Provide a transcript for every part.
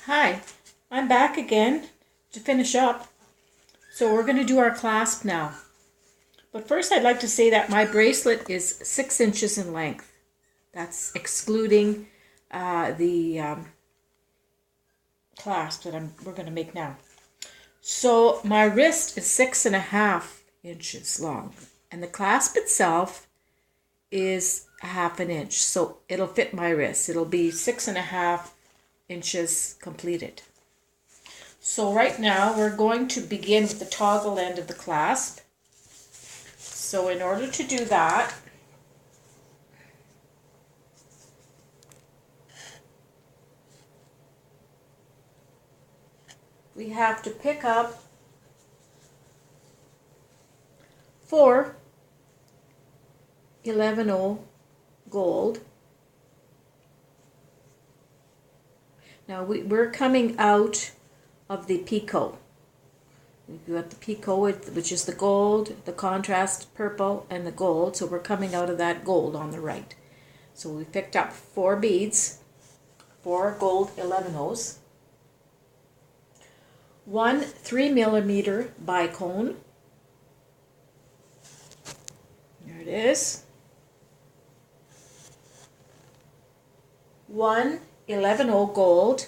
Hi, I'm back again to finish up. So we're going to do our clasp now. But first I'd like to say that my bracelet is 6 inches in length. That's excluding the clasp that we're going to make now. So my wrist is 6.5 inches long. And the clasp itself is 1/2 inch. So it'll fit my wrist. It'll be 6.5 inches completed. So right now we're going to begin with the toggle end of the clasp. So in order to do that, we have to pick up 4 11/0 gold. Now we're coming out of the picot. We've got the picot, which is the gold, the contrast purple, and the gold. So we're coming out of that gold on the right. So we picked up 4 beads, 4 gold 11/0s, 1 3mm bicone. There it is. 1 11/0 gold,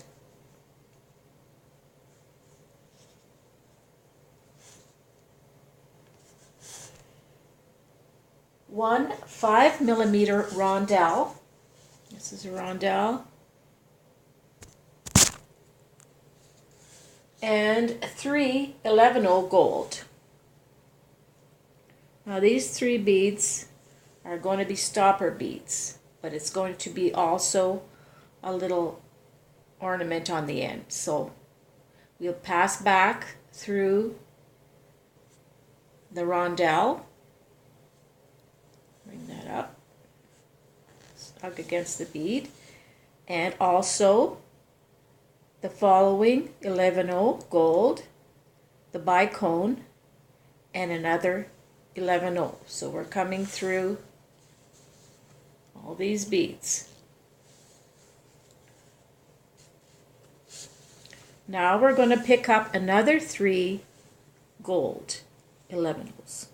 1 5mm rondelle. This is a rondelle. And 3 11/0 gold. Now these 3 beads are going to be stopper beads, but it's going to be also a little ornament on the end. So we'll pass back through the rondelle. Bring that up, stuck against the bead, and also the following 11/0 gold, the bicone, and another 11/0. So we're coming through all these beads. Now we're going to pick up another 3 gold 11/0s.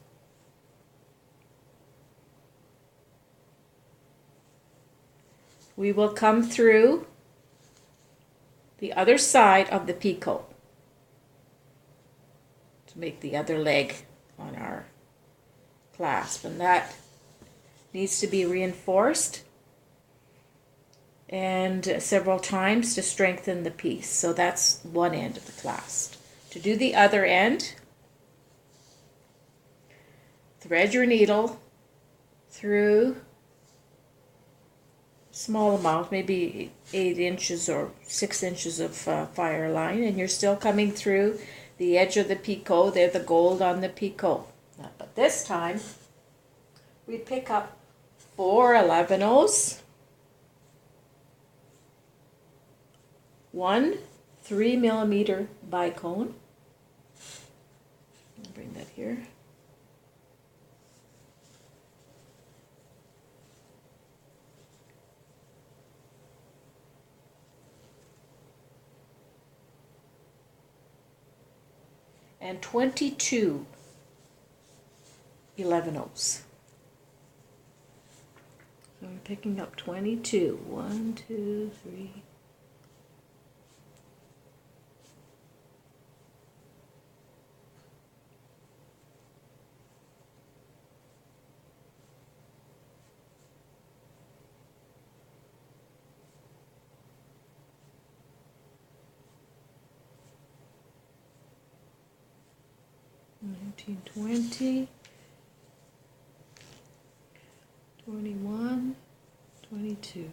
We will come through the other side of the picot to make the other leg on our clasp, and that needs to be reinforced and several times to strengthen the piece. So that's one end of the clasp. To do the other end, thread your needle through small amount, maybe 8 inches or 6 inches of fire line, and you're still coming through the edge of the picot. They're the gold on the picot. But this time we pick up 4 11/0s, 1 3mm bicone. I'll bring that here. And 22 11/0s. So we're picking up 22. 1, 2, 3. Nineteen, 20, 21, 22.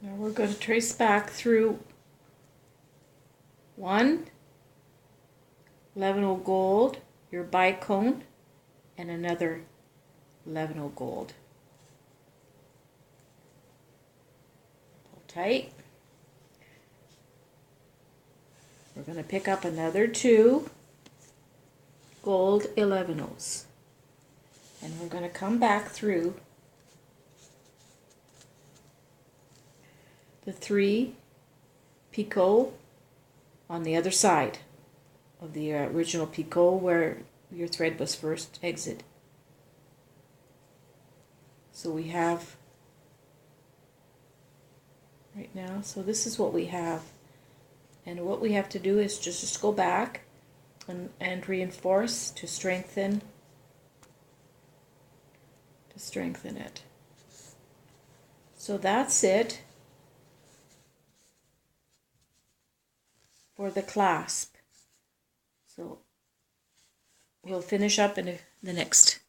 Now we're going to trace back through 1 11/0 gold, your bicone, and another 11/0 gold. Pull tight. We're going to pick up another 2 gold 11/0s. And we're going to come back through the 3 picot on the other side of the original picot where your thread was first exited. So we have right now, so this is what we have. And what we have to do is just go back and reinforce to strengthen it. So that's it for the clasp. So we'll finish up in the next